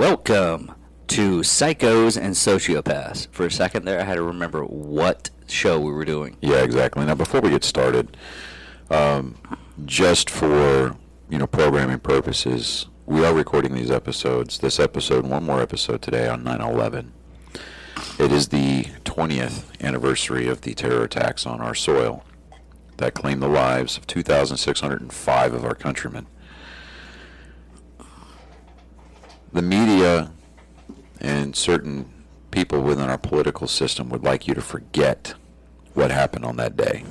Welcome to Psychos and Sociopaths. For a second there, I had to remember what show we were doing. Yeah, exactly. Now, before we get started, just for programming purposes, we are recording these episodes. This episode, one more episode today on 9/11. It is the 20th anniversary of the terror attacks on our soil that claimed the lives of 2,605 of our countrymen. The media and certain people within our political system would like you to forget what happened on that day.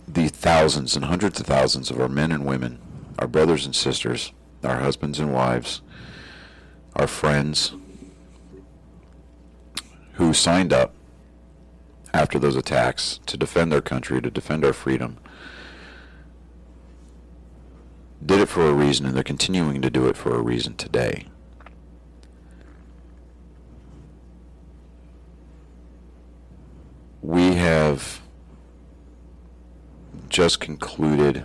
The thousands and hundreds of thousands of our men and women, our brothers and sisters, our husbands and wives, our friends who signed up after those attacks to defend our country, to defend our freedom, did it for a reason, and they're continuing to do it for a reason today. We have just concluded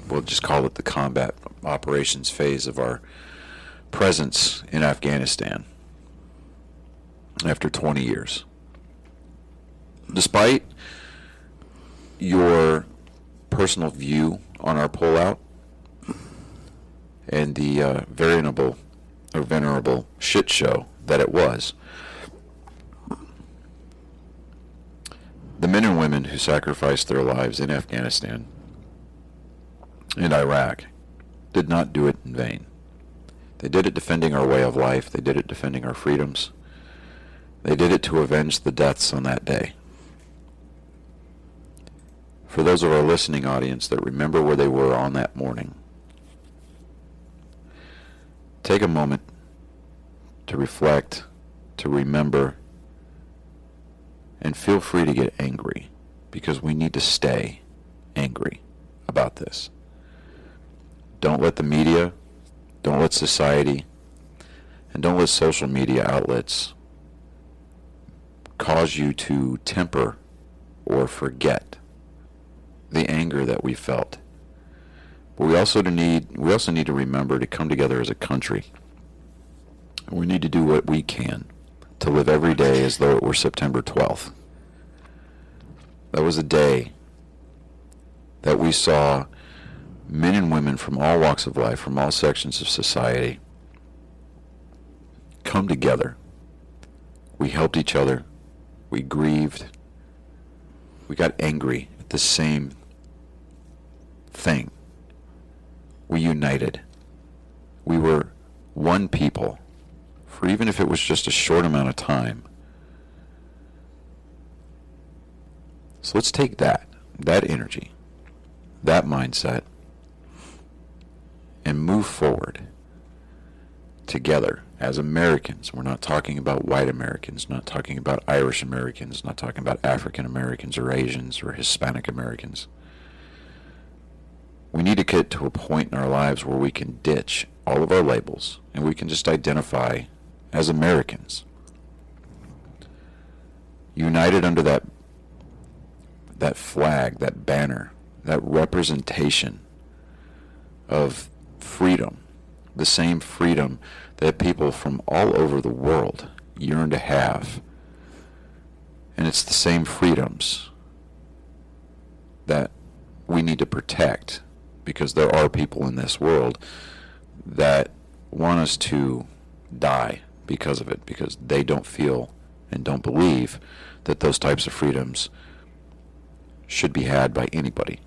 we'll just call it the combat operations phase of our presence in Afghanistan after 20 years. Despite your personal view on our pullout and the venerable shit show that it was, the men and women who sacrificed their lives in Afghanistan and Iraq did not do it in vain. They did it defending our way of life. They did it defending our freedoms. They did it to avenge the deaths on that day. For those of our listening audience that remember where they were on that morning, take a moment to reflect, to remember, and feel free to get angry, because we need to stay angry about this. Don't let the media, don't let society, and don't let social media outlets cause you to temper or forget the anger that we felt. But we also need to remember to come together as a country. We need to do what we can to live every day as though it were September 12th. That was a day that we saw men and women from all walks of life, from all sections of society, come together. We helped each other. We grieved. We got angry at the same thing. We united. We were one people, for even if it was just a short amount of time. So let's take that energy, that mindset, and move forward together as Americans. We're not talking about white Americans, not talking about Irish Americans, not talking about African Americans or Asians or Hispanic Americans. We need to get to a point in our lives where we can ditch all of our labels and we can just identify as Americans, united under that flag, that banner, that representation of freedom, the same freedom that people from all over the world yearn to have. And it's the same freedoms that we need to protect, because there are people in this world that want us to die because of it, because they don't feel and don't believe that those types of freedoms should be had by anybody.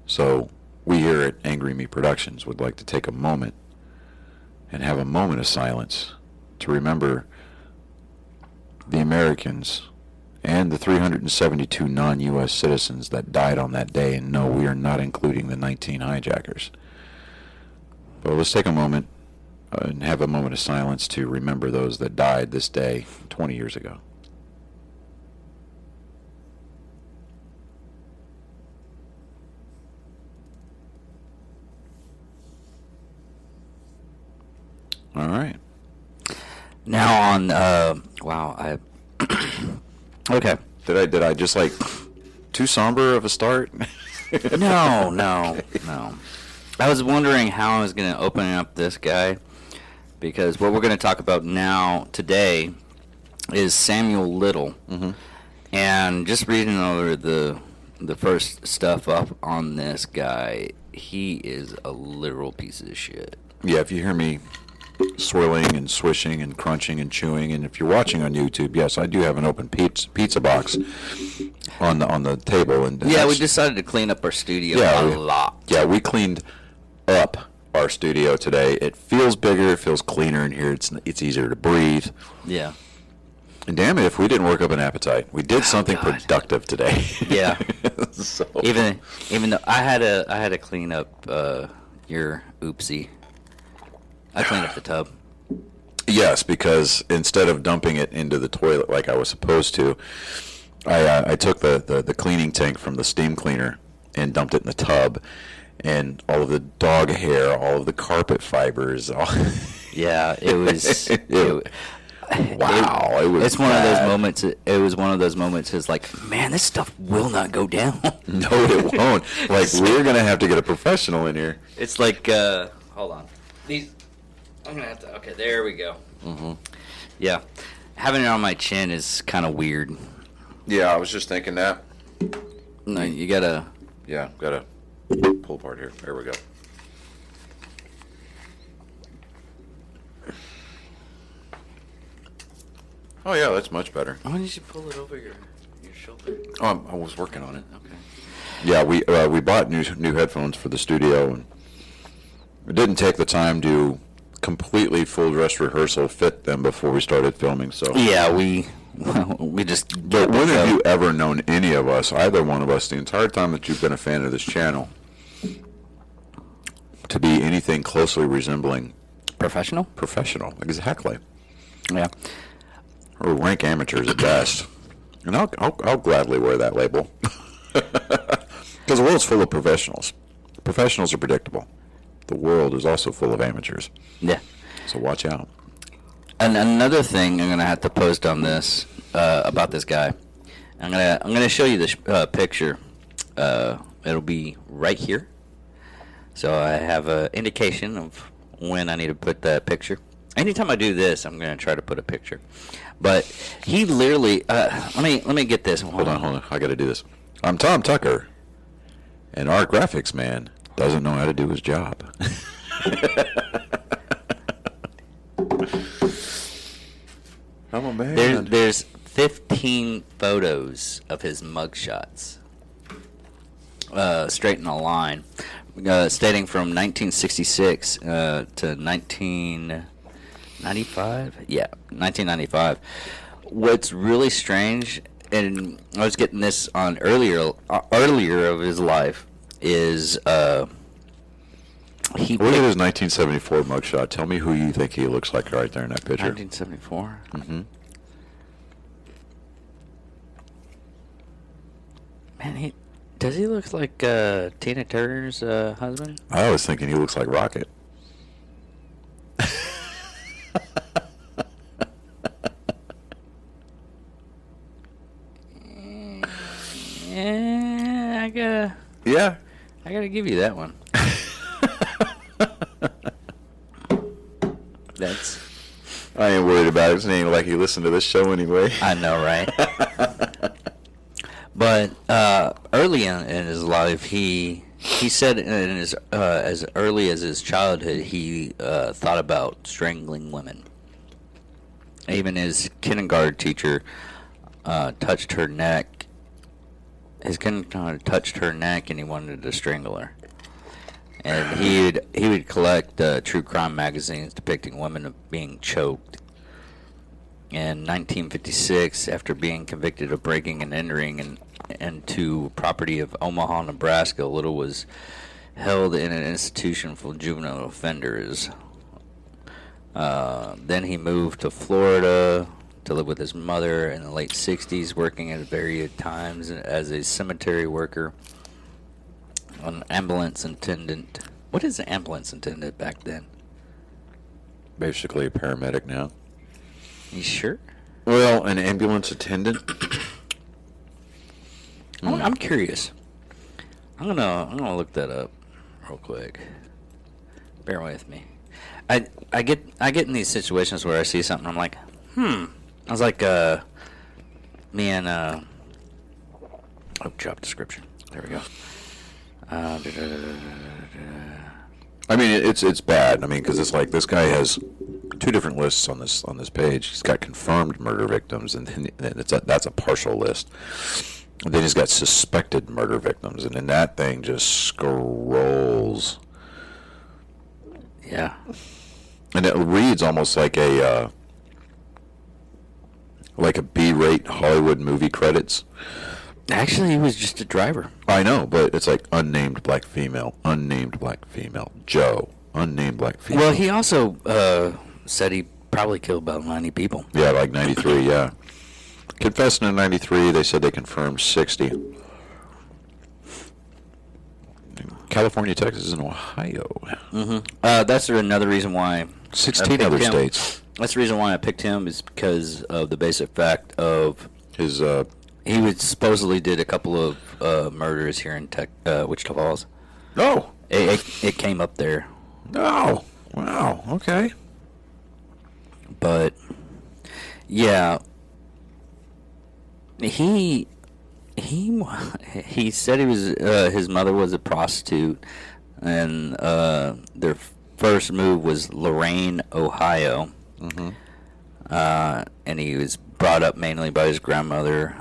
So we here at Angry Me Productions would like to take a moment and have a moment of silence to remember the Americans and the 372 non-U.S. citizens that died on that day. And no, we are not including the 19 hijackers. But let's take a moment and have a moment of silence to remember those that died this day 20 years ago. All right. Now on, okay. Did I just too somber of a start? No, no, no. I was wondering how I was going to open up this guy because what we're going to talk about now today is Samuel Little. Mm-hmm. And just reading over the first stuff up on this guy, he is a literal piece of shit. Yeah, if you hear me swirling and swishing and crunching and chewing, and if you're watching on YouTube, yes, I do have an open pizza box on the table. And Yeah, we decided to clean up our studio a lot. Yeah, we cleaned up our studio today. It feels bigger, it feels cleaner in here. It's easier to breathe. Yeah. And damn it, if we didn't work up an appetite, we did something productive today. Yeah. So. Even though I had to clean up your oopsie. I cleaned up the tub. Yes, because instead of dumping it into the toilet like I was supposed to, I took the cleaning tank from the steam cleaner and dumped it in the tub, and all of the dog hair, all of the carpet fibers. Yeah, it was. Wow, it was. It's one of those moments. It was one of those moments. It's like, man, this stuff will not go down. No, it won't. Like, we're gonna have to get a professional in here. It's like, hold on. These, I'm gonna have to. Okay, there we go. Mm-hmm. Yeah, having it on my chin is kind of weird. Yeah, I was just thinking that. No, you gotta. Yeah, gotta pull apart here. There we go. Oh yeah, that's much better. Why did you pull it over your shoulder? Oh, I was working on it. Okay. Yeah, we bought new headphones for the studio, and it didn't take the time to completely full dress rehearsal fit them before we started filming. So yeah, we just. But when have you ever known any of us, either one of us, the entire time that you've been a fan of this channel, to be anything closely resembling professional? Professional, exactly. Yeah. Or rank amateurs at best. And I'll gladly wear that label. Because the world's full of professionals. Professionals are predictable. The world is also full of amateurs. Yeah. So watch out. And another thing I'm gonna have to post on this about this guy. I'm gonna show you this picture. It'll be right here. So I have an indication of when I need to put that picture. Anytime I do this, I'm gonna try to put a picture. But he literally. Let me get this. Hold on. I got to do this. I'm Tom Tucker, and our graphics man doesn't know how to do his job. I'm a man. There's 15 photos of his mugshots, straight in a line, stating from 1966 to 1995. Yeah, 1995. What's really strange, and I was getting this on earlier of his life, is he. Look at his 1974 mugshot. Tell me who you think he looks like right there in that picture. 1974. Mm-hmm. Man, does he look like Tina Turner's husband? I was thinking he looks like Rocket. Yeah, I gotta give you that one. That's. I ain't worried about it. It ain't like you listen to this show anyway. I know, right? But early in his life, he said in his as early as his childhood, he thought about strangling women. Even his kindergarten teacher touched her neck. His kindergarten touched her neck, and he wanted to strangle her. And he would collect true crime magazines depicting women being choked. In 1956, after being convicted of breaking and entering into property of Omaha, Nebraska, Little was held in an institution for juvenile offenders. Then he moved to Florida to live with his mother in the late 60s, working at various times as a cemetery worker, an ambulance attendant. What is an ambulance attendant back then? Basically a paramedic now. You sure? Well, an ambulance attendant. I'm curious. I'm gonna look that up real quick. Bear with me. I get in these situations where I see something, I'm like, I was like, me and job description. There we go. I mean, it's bad. I mean, because it's like this guy has two different lists on this page. He's got confirmed murder victims, and then that's a partial list. And then he's got suspected murder victims, and then that thing just scrolls. Yeah. And it reads almost like a B-rate Hollywood movie credits. Actually, he was just a driver. I know, but it's like unnamed black female, Joe, unnamed black female. Well, he also said he probably killed about 90 people. Yeah, like 93, yeah. Confessing in 93, they said they confirmed 60. California, Texas, and Ohio. Mm-hmm. That's another reason why. 16 other states. That's the reason why I picked him, is because of the basic fact of his. He would supposedly did a couple of murders here in Wichita Falls. Oh. It came up there. Oh. Wow. Okay. But yeah, he said he was his mother was a prostitute, and their first move was Lorain, Ohio. Mm-hmm. And he was brought up mainly by his grandmother.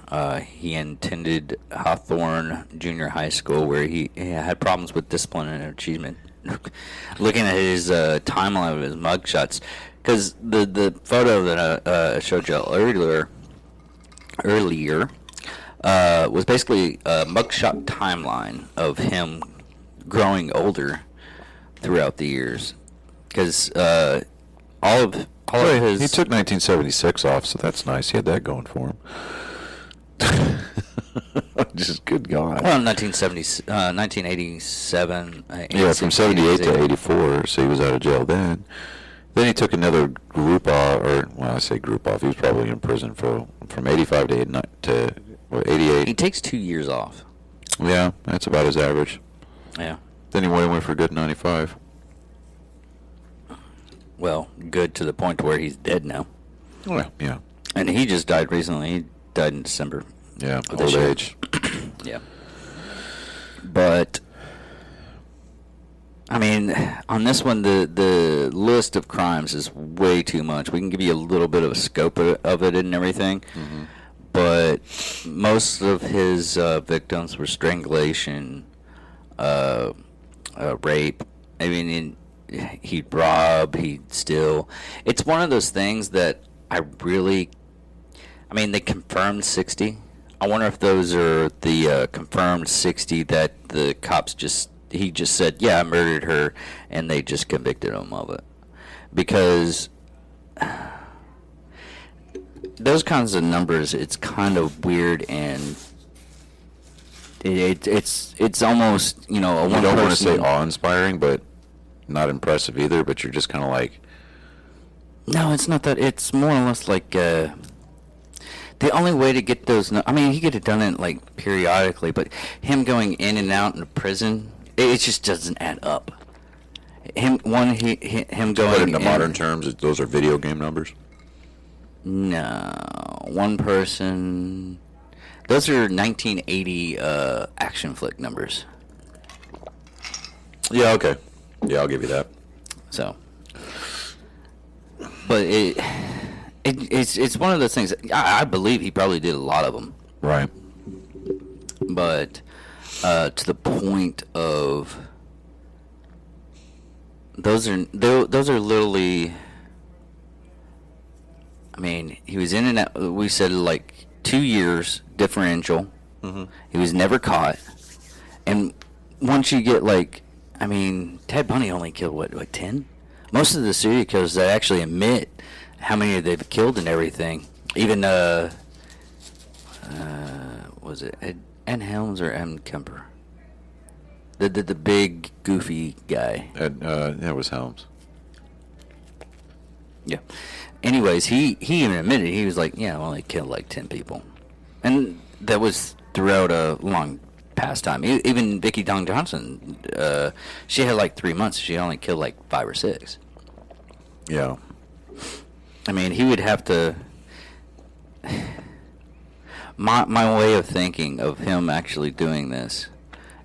He attended Hawthorne Junior High School, where he had problems with discipline and achievement. Looking at his timeline of his mugshots, because the photo that I showed you earlier was basically a mugshot timeline of him growing older throughout the years. Because all of his... He took 1976 off, so that's nice. He had that going for him. Just good God. Well, 1987. Yeah, from 78 to 84, so he was out of jail then. Then he took another group off, I say group off, he was probably in prison from 85 to 88. He takes 2 years off. Yeah, that's about his average. Yeah. Then he went for good 95. Well, good to the point where he's dead now. Well, yeah. And he just died recently. He died in December. Yeah, old age. Yeah. But, I mean, on this one, the list of crimes is way too much. We can give you a little bit of a scope of it and everything. Mm-hmm. But most of his victims were strangulation, rape. I mean, he'd rob, he'd steal. It's one of those things that they confirmed 60. I wonder if those are the confirmed 60 that the cops he just said, yeah, I murdered her, and they just convicted him of it. Because those kinds of numbers, it's kind of weird, and it's almost, a one person. You don't want to say awe-inspiring, but not impressive either, but you're just kind of like... No, it's not that. It's more or less like... the only way to get those... he could have done it, periodically, but him going in and out in prison, it just doesn't add up. Him going... Put into modern terms, those are video game numbers? No. One person... Those are 1980 action flick numbers. Yeah, okay. Yeah, I'll give you that. So... But it's one of those things. I believe he probably did a lot of them. Right. But to the point of those are literally. He was in and out. We said 2 years differential. Mm-hmm. He was never caught, and once you get Ted Bundy only killed 10. Most of the serial killers that actually admit how many they've killed and everything. Even, was it Ed Helms or M. Kemper? The big, goofy guy. It was Helms. Yeah. Anyways, he even admitted, he was like, yeah, I only killed 10 people. And that was throughout a long pastime. Even Vicki Dawn Johnson, she had like 3 months. She only killed like 5 or 6. Yeah. I mean, he would have to. My way of thinking of him actually doing this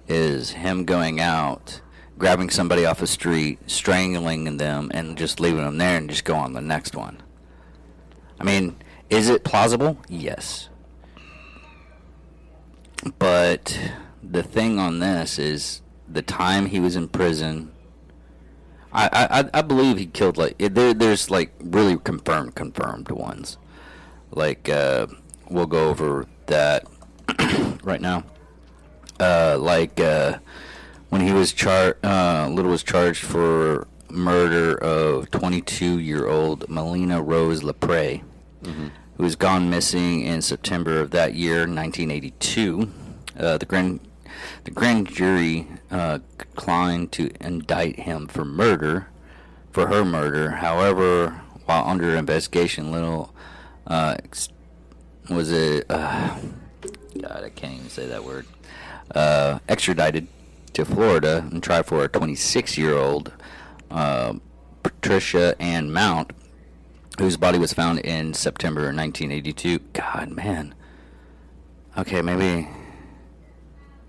is him going out, grabbing somebody off the street, strangling them, and just leaving them there and just go on the next one. I mean, is it plausible? Yes. But the thing on this is the time he was in prison. I believe he killed like there's like really confirmed ones. Like we'll go over that right now. When he was Little was charged for murder of 22-year-old Melina Rose Lepre, who was gone missing in September of that year, 1982. The grand jury declined to indict him for her murder. However, while under investigation, Little God, I can't even say that word. Extradited to Florida and tried for a 26-year-old Patricia Ann Mount, whose body was found in September 1982. God, man. Okay, maybe.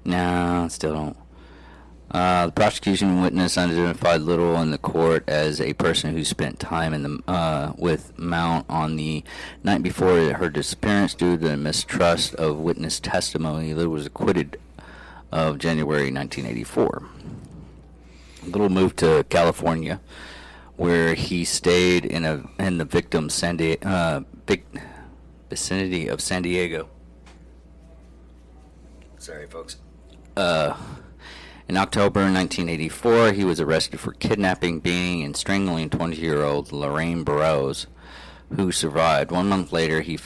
No, still don't. The prosecution witness identified Little in the court as a person who spent time in the with Mount on the night before her disappearance due to the mistrust of witness testimony. Little was acquitted of January 1984. Little moved to California, where he stayed in the victim's vicinity of San Diego. Sorry, folks. In October 1984, he was arrested for kidnapping, beating, and strangling 20-year-old Lorraine Burroughs, who survived. 1 month later, he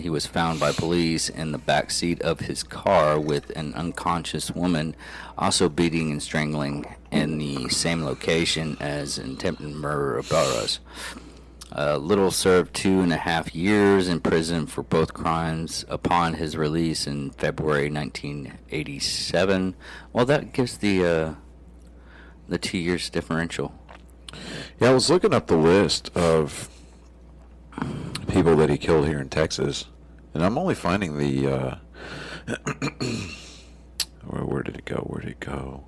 was found by police in the back seat of his car with an unconscious woman, also beating and strangling in the same location as attempted murder of Burroughs. Little served 2.5 years in prison for both crimes upon his release in February 1987. Well, that gives the 2 years differential. Yeah, I was looking up the list of people that he killed here in Texas, and I'm only finding the where did it go?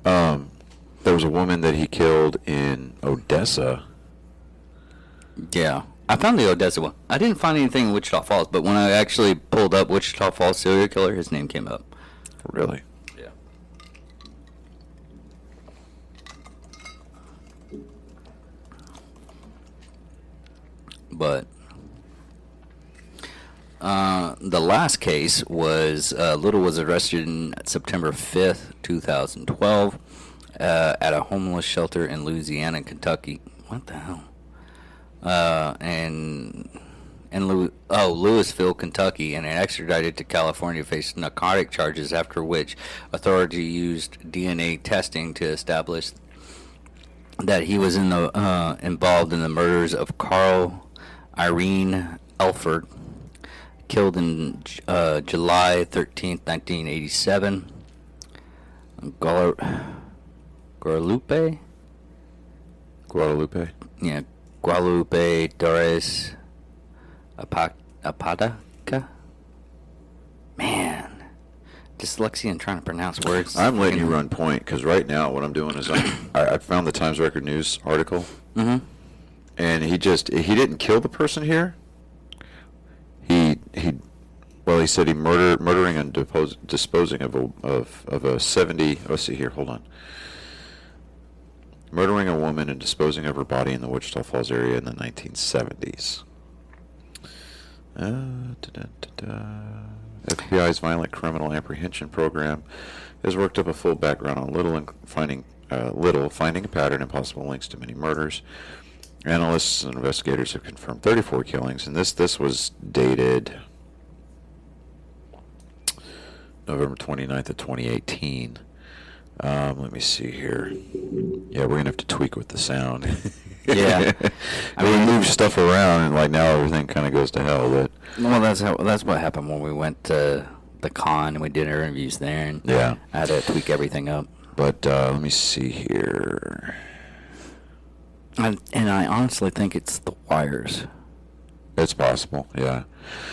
There was a woman that he killed in Odessa. Yeah, I found the Odessa one. I didn't find anything in Wichita Falls, but when I actually pulled up Wichita Falls serial killer, his name came up. Really? Yeah. But the last case was Little was arrested on September 5th, 2012, at a homeless shelter in Louisiana, Kentucky. What the hell? Louisville, Kentucky, and extradited to California, faced narcotic charges, after which authority used DNA testing to establish that he was involved in the murders of Carl Irene Elford, killed in July 13th, 1987. Guadalupe? Yeah. Guadalupe Torres Apadaca? Man. Dyslexia and trying to pronounce words. I'm letting you run point, because right now what I'm doing is I found the Times Record News article. Mm-hmm. And he didn't kill the person here. He said he murdering and disposing of a 70. Let's see here. Hold on. Murdering a woman and disposing of her body in the Wichita Falls area in the 1970s. FBI's Violent Criminal Apprehension Program has worked up a full background on Little and finding a pattern and possible links to many murders. Analysts and investigators have confirmed 34 killings, and this was dated November 29th of 2018. Let me see here. Yeah, we're gonna have to tweak with the sound. Yeah, I mean, we move stuff around, and like now everything kind of goes to hell. But well, that's what happened when we went back the con, and we did interviews there, and Yeah. I had to tweak everything up. But let me see here. And I honestly think it's the wires. It's possible, yeah.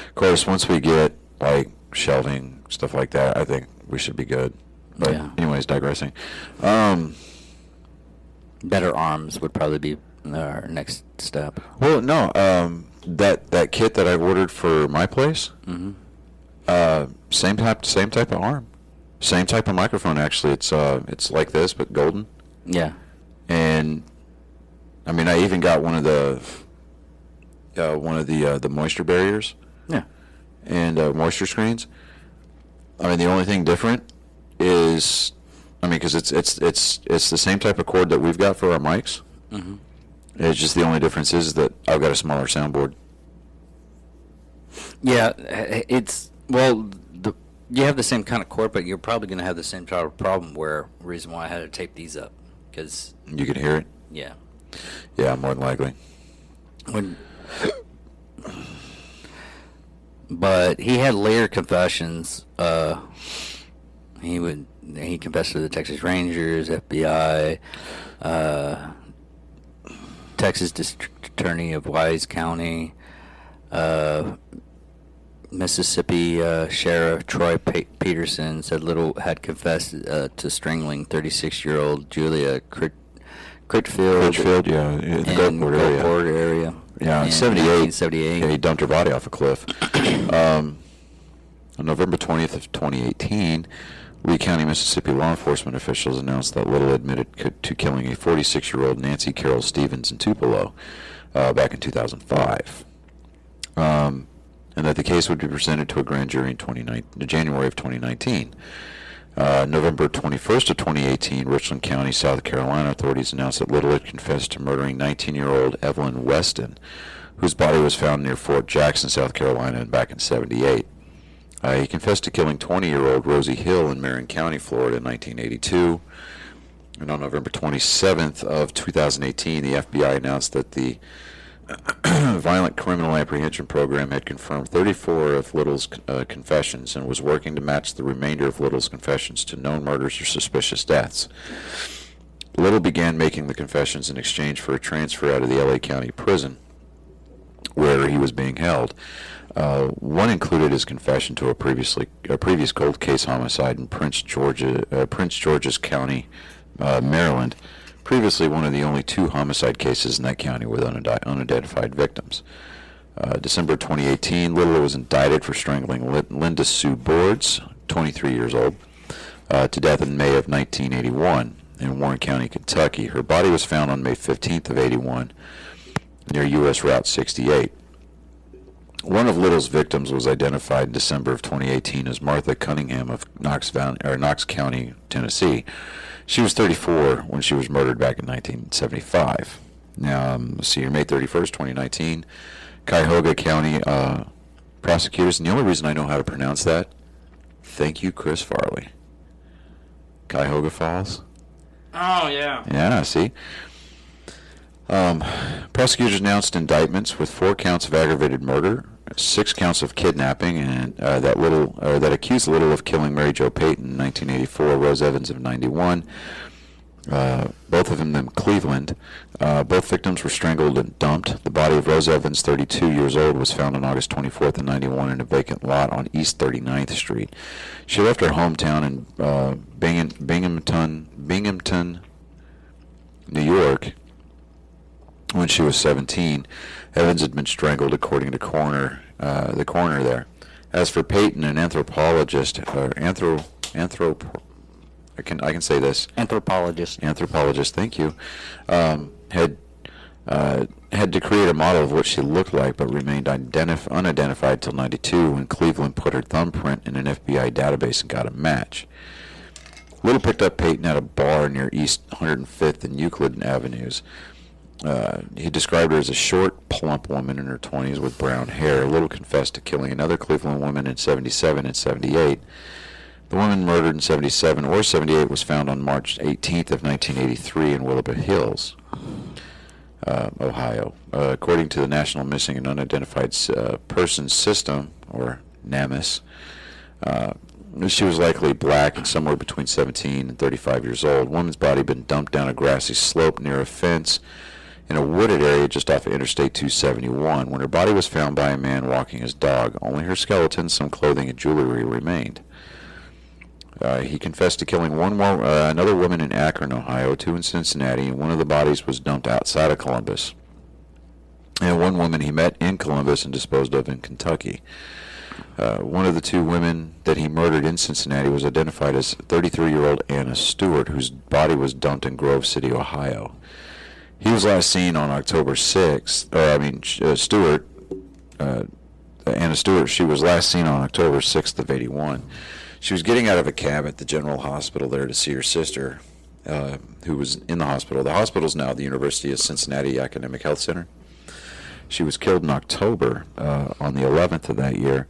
Of course, once we get, like, shelving, stuff like that, I think we should be good. But Yeah. anyways, digressing. Better arms would probably be our next step. Well, no, that kit that I ordered for my place, same type of arm, same type of microphone. Actually, it's like this but golden. Yeah. And I mean, I even got one of the moisture barriers. Yeah. And moisture screens. I mean, the only thing different is, I mean, because it's the same type of cord that we've got for our mics. Mm-hmm. It's just the only difference is that I've got a smaller soundboard. Yeah, it's, well, you have the same kind of cord, but you're probably going to have the same type of problem where, reason why I had to tape these up, because, You can hear it? yeah. Yeah, more than likely. But he had later confessions. He confessed to the Texas Rangers, FBI, Texas District Attorney of Wise County, Mississippi Sheriff Troy Peterson said Little had confessed to strangling 36-year-old Julia Critfield, yeah, in the in Gulfport area. area. Yeah, in 78. 1978. Yeah, he dumped her body off a cliff. On November 20th of 2018, Lee County, Mississippi law enforcement officials announced that Little admitted to killing a 46-year-old Nancy Carol Stevens in Tupelo back in 2005. And that the case would be presented to a grand jury in January of 2019. November 21st of 2018, Richland County, South Carolina authorities announced that Little had confessed to murdering 19-year-old Evelyn Weston, whose body was found near Fort Jackson, South Carolina, back in '78. He confessed to killing 20-year-old Rosie Hill in Marin County, Florida, in 1982. And on November 27th of 2018, the FBI announced that the Violent Criminal Apprehension Program had confirmed 34 of Little's confessions and was working to match the remainder of Little's confessions to known murders or suspicious deaths. Little began making the confessions in exchange for a transfer out of the L.A. County prison where he was being held. One included his confession to a previous cold case homicide in Prince George's County, Maryland. Previously, one of the only two homicide cases in that county with unidentified victims. December 2018, Little was indicted for strangling Linda Sue Boards, 23 years old, to death in May of 1981 in Warren County, Kentucky. Her body was found on May 15th of 81 near U.S. Route 68. One of Little's victims was identified in December of 2018 as Martha Cunningham of Knox County, Tennessee. She was 34 when she was murdered back in 1975. Now, let's see here, May 31st, 2019, Cuyahoga County prosecutors, and the only reason I know how to pronounce that, thank you, Chris Farley. Cuyahoga Falls? Oh, yeah. Yeah, see? Prosecutors announced indictments with 4 counts of aggravated murder, 6 counts of kidnapping, and that accused Little of killing Mary Jo Payton in 1984, Rose Evans of 91. Both of them in Cleveland. Both victims were strangled and dumped. The body of Rose Evans, 32 years old, was found on August 24th of 91 in a vacant lot on East 39th Street. She left her hometown in Binghamton, New York, when she was 17. Evans had been strangled, according to the coroner there. As for Payton, an anthropologist, I can say this. Anthropologist, thank you. Had to create a model of what she looked like, but remained unidentified till '92 when Cleveland put her thumbprint in an FBI database and got a match. Little picked up Payton at a bar near East 105th and Euclid Avenues. He described her as a short, plump woman in her 20s with brown hair. Little confessed to killing another Cleveland woman in '77 and '78. The woman murdered in '77 or '78 was found on March 18th of 1983 in Willoughby Hills, Ohio. According to the National Missing and Unidentified Persons System, or NAMIS, She was likely black and somewhere between 17 and 35 years old. Woman's body had been dumped down a grassy slope near a fence in a wooded area just off of Interstate 271. When her body was found by a man walking his dog, only her skeleton, some clothing, and jewelry remained. He confessed to killing another woman in Akron, Ohio, 2 in Cincinnati, and one of the bodies was dumped outside of Columbus. And one woman he met in Columbus and disposed of in Kentucky. One of the 2 women that he murdered in Cincinnati was identified as 33-year-old Anna Stewart, whose body was dumped in Grove City, Ohio. He was last seen on October 6th, Anna Stewart, she was last seen on October 6th of 81. She was getting out of a cab at the General Hospital there to see her sister, who was in the hospital. The hospital is now the University of Cincinnati Academic Health Center. She was killed in October on the 11th of that year.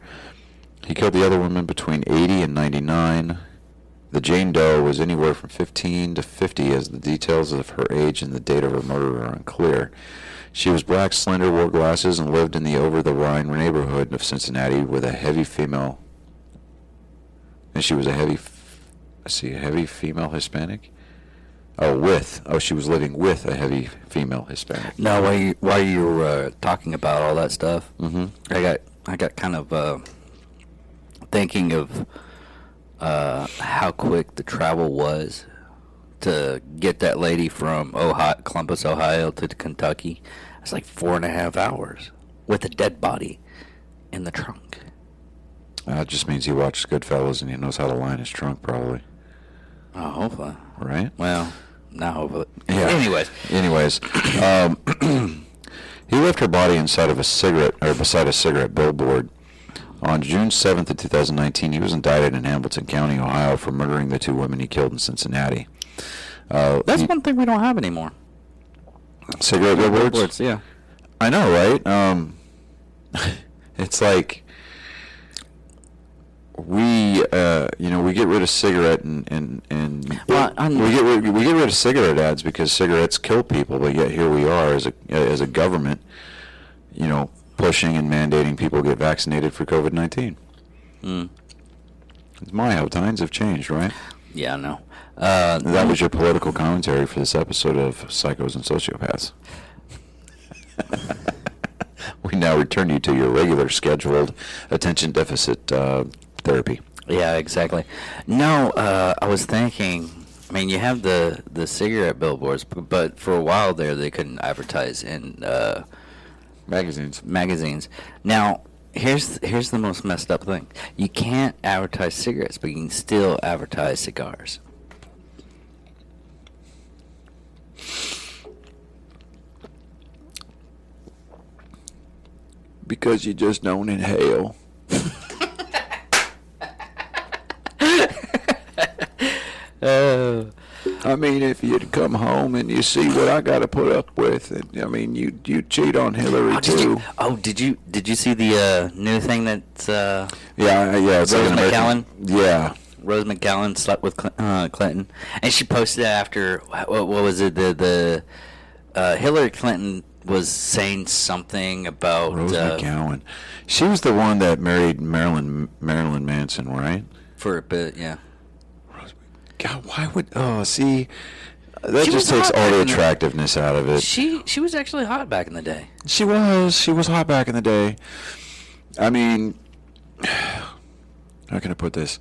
He killed the other woman between 80 and 99. The Jane Doe was anywhere from 15 to 50, as the details of her age and the date of her murder are unclear. She was black, slender, wore glasses, and lived in the Over-the-Rhine neighborhood of Cincinnati with a heavy female. And she was a heavy female Hispanic? She was living with a heavy female Hispanic. Now, while you were talking about all that stuff, Mm-hmm. I got kind of thinking of how quick the travel was to get that lady from Columbus, Ohio to Kentucky. It's like 4.5 hours with a dead body in the trunk. It just means he watched Goodfellas and he knows how to line his trunk, probably. Oh, hopefully. Right? Well, not hopefully. Yeah. Anyways, he left her body beside a cigarette billboard. On June 7th of 2019, he was indicted in Hamilton County, Ohio, for murdering the 2 women he killed in Cincinnati. That's one thing we don't have anymore. Cigarette billboards? Yeah. I know, right? It's like we get rid of cigarette and we get rid of cigarette ads because cigarettes kill people, but yet here we are as a government, pushing and mandating people get vaccinated for COVID-19. It's my how times have changed, right? Yeah, I know. That was your political commentary for this episode of Psychos and Sociopaths. We now return you to your regular scheduled attention deficit therapy. Yeah, exactly. No, I was thinking, you have the cigarette billboards, but for a while there they couldn't advertise in magazines. Now, here's the most messed up thing. You can't advertise cigarettes, but you can still advertise cigars. Because you just don't inhale. If you'd come home and you see what I got to put up with, you cheat on Hillary too. Did you see the new thing that's Yeah. It's Rose like McGowan? Yeah. Rose McGowan slept with Clinton, and she posted it after what was it? The Hillary Clinton was saying something about Rose McGowan. She was the one that married Marilyn Manson, right? For a bit, yeah. God, why would? Oh, see, that just takes all the attractiveness out of it. She was actually hot back in the day. She was hot back in the day. How can I put this?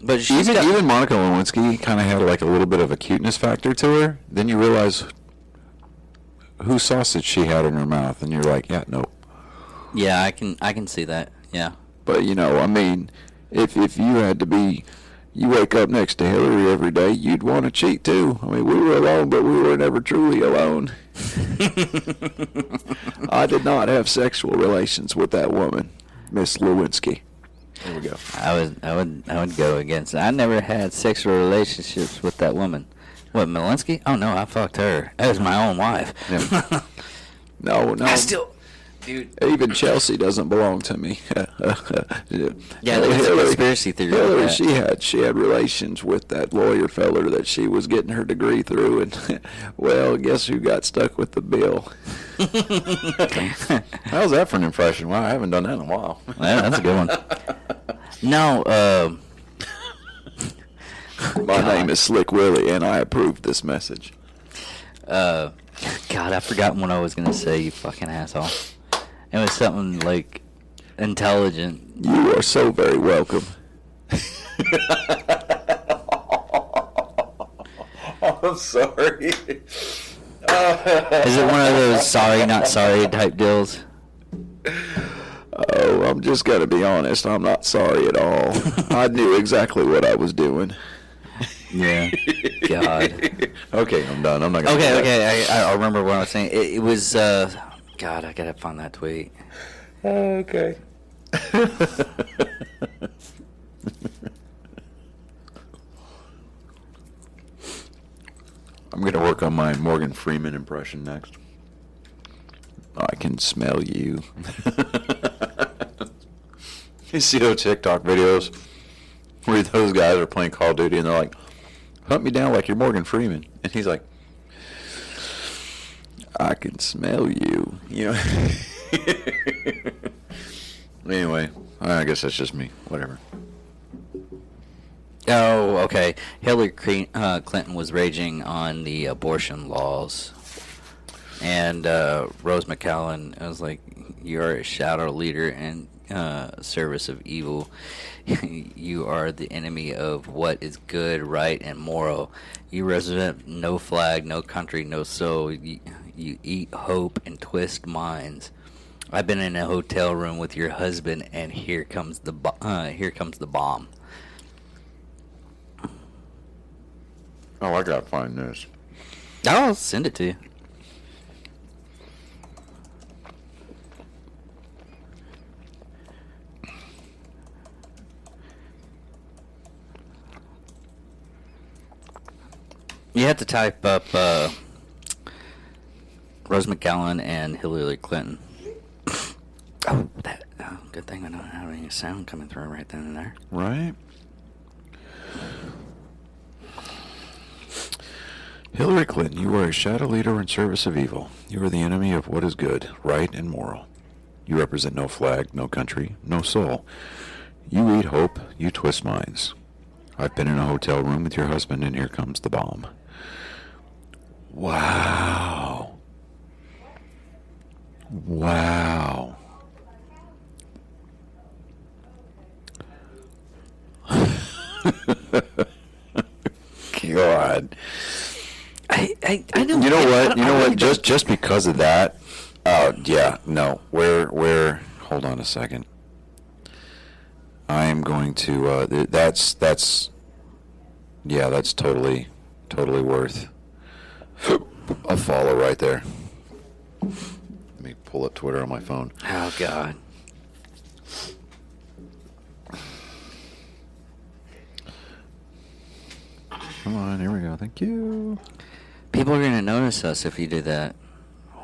But even Monica Lewinsky kind of had like a little bit of a cuteness factor to her. Then you realize whose sausage she had in her mouth, and you're like, yeah, nope. Yeah, I can see that. Yeah. But if you had to be, you wake up next to Hillary every day, you'd want to cheat too. We were alone, but we were never truly alone. I did not have sexual relations with that woman, Miss Lewinsky. There we go. I would go against it. I never had sexual relationships with that woman. What, Lewinsky? Oh no, I fucked her. That was my own wife. Yeah. No. Dude. Even Chelsea doesn't belong to me. Yeah, there's a conspiracy theory. Hillary, she had relations with that lawyer feller that she was getting her degree through, and well, guess who got stuck with the bill? How's that for an impression? Wow, I haven't done that in a while. Yeah, that's a good one. No, my name is Slick Willie, and I approve this message. God, I forgot what I was gonna say. You fucking asshole. It was something like intelligent. You are so very welcome. I'm sorry. Is it one of those sorry not sorry type deals? Oh, I'm just gonna be honest. I'm not sorry at all. I knew exactly what I was doing. Yeah. God. Okay, I'm done. I'm not gonna. Okay. I remember what I was saying. It was. God, I gotta find that tweet. Okay. I'm gonna work on my Morgan Freeman impression next. I can smell you. You see those TikTok videos where those guys are playing Call of Duty and they're like, "Hunt me down like you're Morgan Freeman," and he's like, "I can smell you." You know. Anyway, I guess that's just me. Whatever. Oh, okay. Hillary Clinton was raging on the abortion laws, and Rose McCallum was like, "You're a shadow leader and service of evil. You are the enemy of what is good, right, and moral. You represent no flag, no country, no soul. You eat hope and twist minds. I've been in a hotel room with your husband, and here comes the bomb." Oh, I gotta find this. I'll send it to you. You have to type up Rose McGowan and Hillary Clinton. Oh, good thing I don't have any sound coming through right then and there. Right? Hillary Clinton, you are a shadow leader in service of evil. You are the enemy of what is good, right, and moral. You represent no flag, no country, no soul. You eat hope, you twist minds. I've been in a hotel room with your husband, and here comes the bomb. Wow. Wow. God. I know. You know what? Just because of that, yeah, no. Where? Hold on a second. I am going to. That's totally worth a follow right there. Let me pull up Twitter on my phone. Oh God. Come on, here we go. Thank you. People are going to notice us if you do that.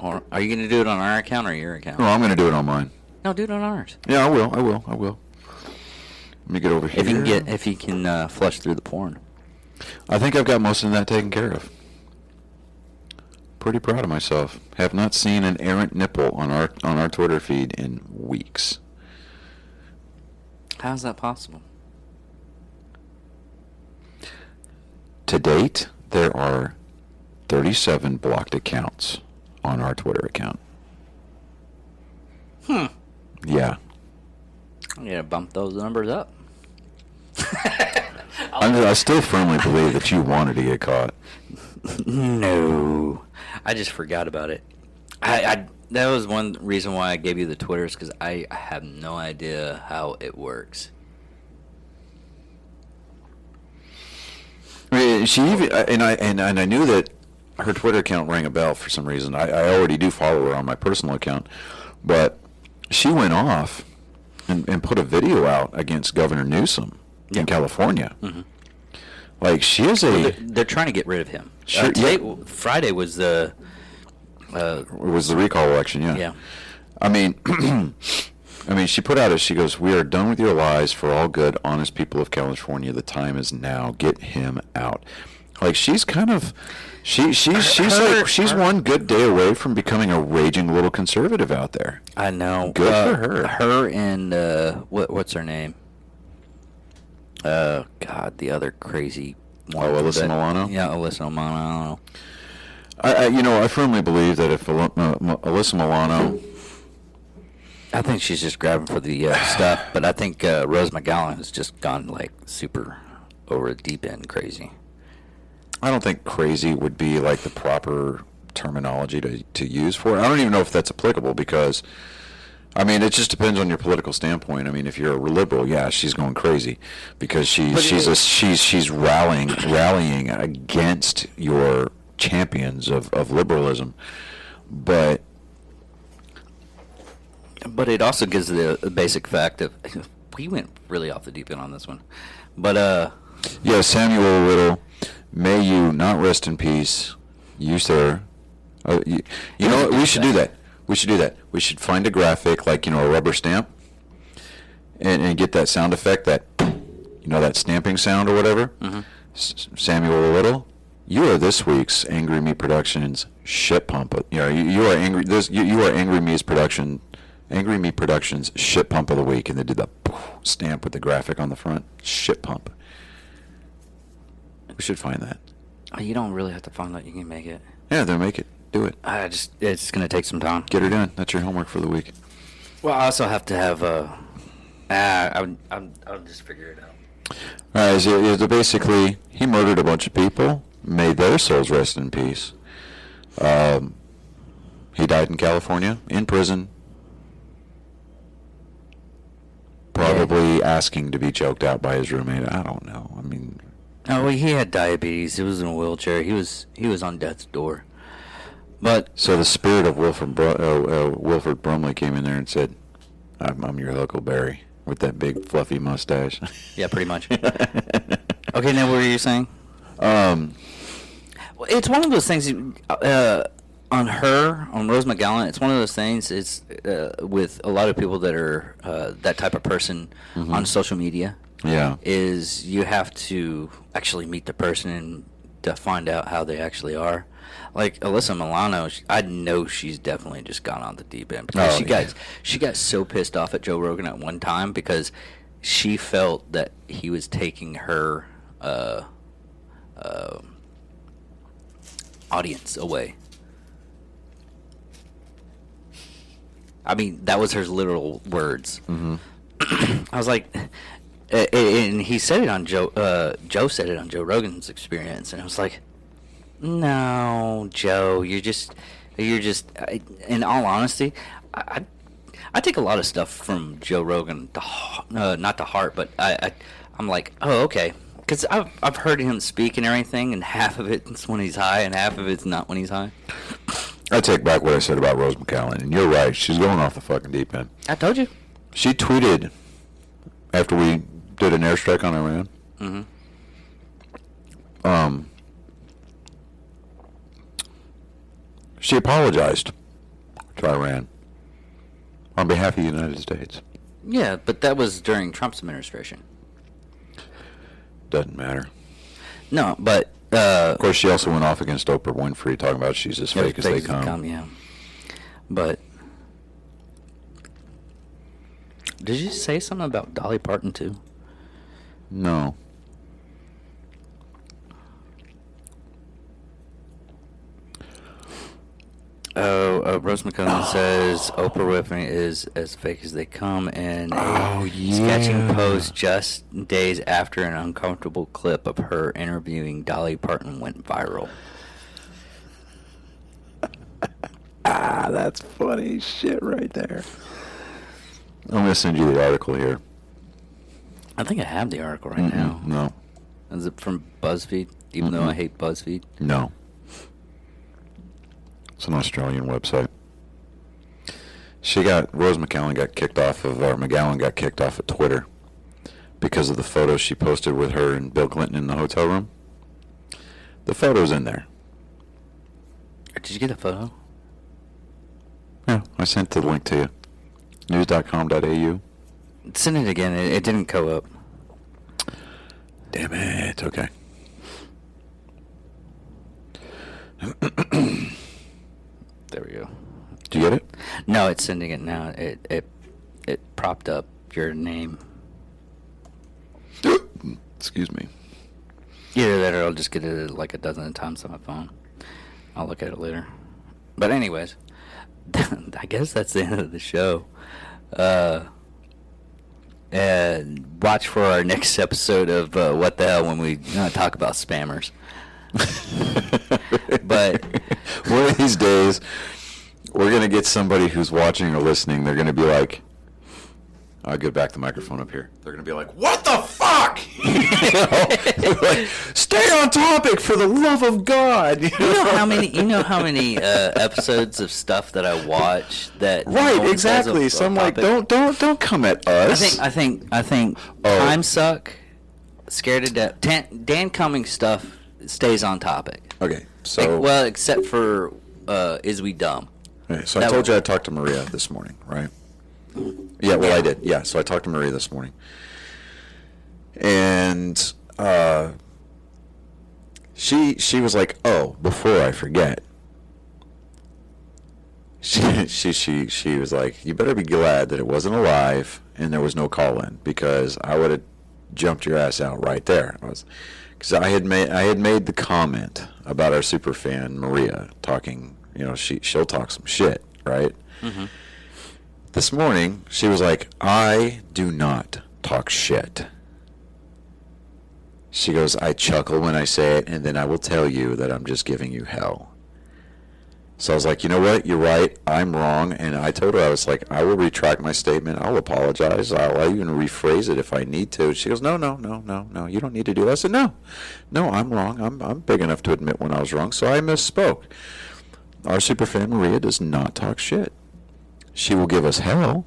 Or are you going to do it on our account or your account? No, I'm going to do it on mine. No, do it on ours. Yeah, I will. Let me get over here. If you can flush through the porn. I think I've got most of that taken care of. Pretty proud of myself. Have not seen an errant nipple on our Twitter feed in weeks. How's that possible? To date, there are 37 blocked accounts on our Twitter account. Yeah. I'm going to bump those numbers up. I still firmly believe that you wanted to get caught. No. I just forgot about it. That was one reason why I gave you the Twitters, because I have no idea how it works. I mean, she even and I knew that her Twitter account rang a bell for some reason. I already do follow her on my personal account, but she went off and put a video out against Governor Newsom in California. Mm-hmm. Like, she is they're trying to get rid of him. Sure, Friday was the it was the recall election. Yeah. I mean, she put out she goes, "We are done with your lies. For all good, honest people of California, the time is now. Get him out." Like she's kind of, she's one good day away from becoming a raging little conservative out there. I know. Good for her. Her and what's her name? God, the other crazy one. Oh, Alyssa Milano? Yeah, Alyssa Milano. I don't know. I firmly believe that if Alyssa Milano, I think she's just grabbing for the stuff, but I think Rose McGowan has just gone like super over the deep end crazy. I don't think crazy would be like the proper terminology to use for it. I don't even know if that's applicable because, I mean, it just depends on your political standpoint. I mean, if you're a liberal, yeah, she's going crazy because she's rallying against your champions of liberalism, but it also gives the basic fact of we went really off the deep end on this one, but yeah, Samuel Little, may you not rest in peace, you sir. You know what? We should do that. We should find a graphic like a rubber stamp, and get that sound effect, that that stamping sound or whatever. Mm-hmm. Samuel Little, you are this week's Angry Me Productions shit pump. You are angry. You are Angry Me's production. Angry Me Productions shit pump of the week, and they did the stamp with the graphic on the front. Shit pump. We should find that. You don't really have to find that. You can make it. Yeah, then make it. Do it. It's going to take some time. Get her done. That's your homework for the week. Well, I also have to have I'll just figure it out. All right, so basically, he murdered a bunch of people, made their souls rest in peace. He died in California, in prison, probably asking to be choked out by his roommate. I don't know. I mean... Oh, well, he had diabetes. He was in a wheelchair. He was on death's door. But so the spirit of Wilford Brumley came in there and said, "I'm your Huckleberry with that big fluffy mustache." Yeah, pretty much. Okay, now what were you saying? Well, it's one of those things. On Rose McGowan, it's one of those things. It's with a lot of people that are that type of person on social media. Yeah, is you have to actually meet the person and to find out how they actually are. Like Alyssa Milano, I know she's definitely just gone on the deep end because she got so pissed off at Joe Rogan at one time because she felt that he was taking her audience away. I mean, that was her literal words. Mm-hmm. I was like, and he said it on Joe. Joe said it on Joe Rogan's Experience, and I was like, no, Joe, you're just. In all honesty, I take a lot of stuff from Joe Rogan, not to heart, but I'm like, oh, okay, because I've heard him speak and everything, and half of it's when he's high, and half of it's not when he's high. I take back what I said about Rose McGowan, and you're right. She's going off the fucking deep end. I told you. She tweeted after we did an airstrike on Iran. Mm-hmm. She apologized to Iran on behalf of the United States. Yeah, but that was during Trump's administration. Doesn't matter. No, but... of course, she also went off against Oprah Winfrey, talking about she's as fake as they come. Yeah. But... Did you say something about Dolly Parton, too? No. Rose McGowan says Oprah Winfrey is as fake as they come, and a sketching post just days after an uncomfortable clip of her interviewing Dolly Parton went viral. That's funny shit right there. I'm going to send you the article here. I think I have the article right now. No. Is it from BuzzFeed, even though I hate BuzzFeed? No. It's an Australian website. Rose McGowan got kicked off of Twitter because of the photo she posted with her and Bill Clinton in the hotel room. The photo's in there. Did you get a photo? Yeah. I sent the link to you. News.com.au. Send it again. It didn't go up. Damn it. Okay. There we go. Did you get it? No, it's sending it now. It propped up your name. Excuse me. Either that or I'll just get it like a dozen times on my phone. I'll look at it later. But anyways, I guess that's the end of the show. And watch for our next episode of What the Hell when we talk about spammers. But one of these days, we're going to get somebody who's watching or listening. They're going to be like, I'll get back the microphone up here. They're going to be like, what the fuck? Like, stay on topic for the love of God. You know how many episodes of stuff that I watch that right, exactly. So I'm like, don't come at us. I think Time Suck, Scared to Death. Dan Cummings stuff stays on topic. Okay, so well, except for Is We Dumb? Okay, so I told you I talked to Maria this morning, right? Yeah, well, I did. Yeah, so I talked to Maria this morning, and she was like, "Oh, before I forget," she was like, "You better be glad that it wasn't alive and there was no call-in, because I would have jumped your ass out right there." Because I had made the comment about our super fan Maria talking. You know, she'll talk some shit, right? Mm-hmm. This morning, she was like, I do not talk shit. She goes, I chuckle when I say it, and then I will tell you that I'm just giving you hell. So I was like, you know what? You're right. I'm wrong. And I told her, I was like, I will retract my statement. I'll apologize. I'll even rephrase it if I need to. She goes, no. You don't need to do that. I said, no, I'm wrong. I'm big enough to admit when I was wrong. So I misspoke. Our superfan Maria does not talk shit. She will give us hell,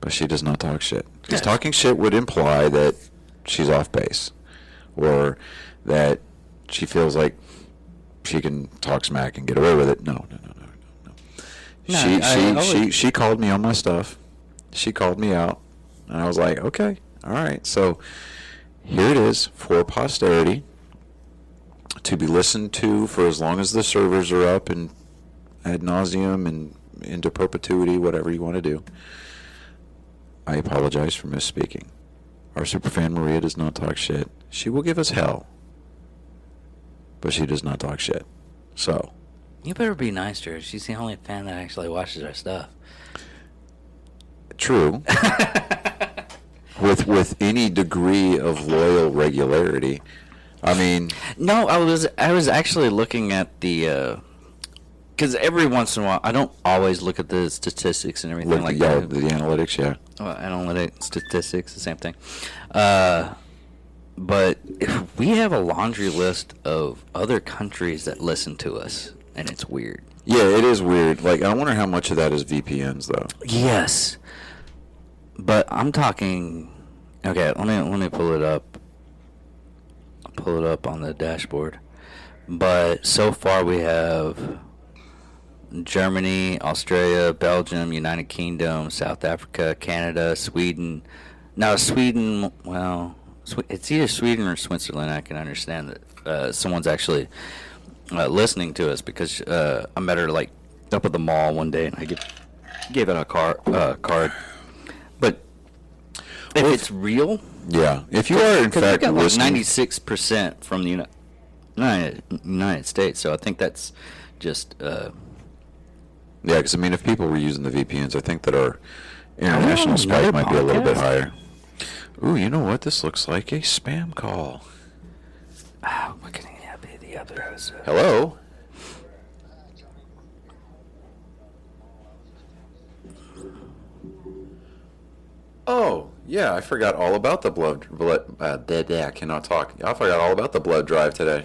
but she does not talk shit. Because talking shit would imply that she's off base, or that she feels like she can talk smack and get away with it. No. She called me on my stuff. She called me out, and I was like, okay, all right. So here it is for posterity to be listened to for as long as the servers are up and ad nauseum and into perpetuity, whatever you want to do. I apologize for misspeaking. Our superfan Maria does not talk shit. She will give us hell, but she does not talk shit. So you better be nice to her. She's the only fan that actually watches our stuff. True. with any degree of loyal regularity. I mean, no, I was actually looking at the because every once in a while, I don't always look at the statistics and everything like that. The analytics, yeah. Well, analytics, statistics, the same thing. But if we have a laundry list of other countries that listen to us, and it's weird. Yeah, it is weird. Like, I wonder how much of that is VPNs, though. Yes. But I'm talking... Okay, let me pull it up. Pull it up on the dashboard. But so far we have... Germany, Australia, Belgium, United Kingdom, South Africa, Canada, Sweden. Now, Sweden, well, it's either Sweden or Switzerland. I can understand that someone's actually listening to us, because I met her like up at the mall one day, and I gave out a card. But if it's real, yeah. If you are in fact we got like listening, 96% from the United States, so I think that's just. Yeah, because I mean, if people were using the VPNs, I think that our international spike might be a little bit higher. Ooh, you know what? This looks like a spam call. What can it be? The other is. Hello? Oh, yeah, I forgot all about the blood. I cannot talk. I forgot all about the blood drive today.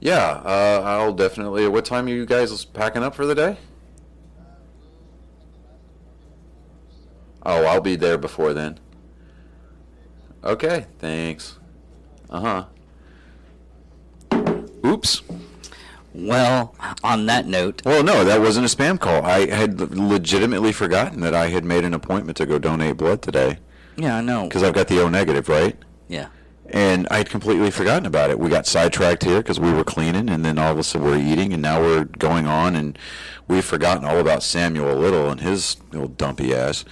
Yeah, I'll definitely. What time are you guys packing up for the day? Oh, I'll be there before then. Okay, thanks. Uh-huh. Oops. Well, on that note, Well, no, that wasn't a spam call. I had legitimately forgotten that I had made an appointment to go donate blood today yeah, I know. because I've got the O negative, right? Yeah. And I had completely forgotten about it. We got sidetracked here because we were cleaning, and then all of a sudden we're eating, and now we're going on, and we've forgotten all about Samuel Little and his little dumpy ass.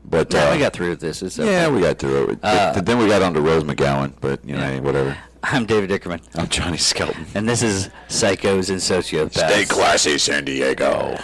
But No, we got through this. It's okay. yeah, we got through it. But then we got on to Rose McGowan, but you know, hey, whatever. I'm David Dickerman. I'm Johnny Skelton. And this is Psychos and Sociopaths. Stay classy, San Diego.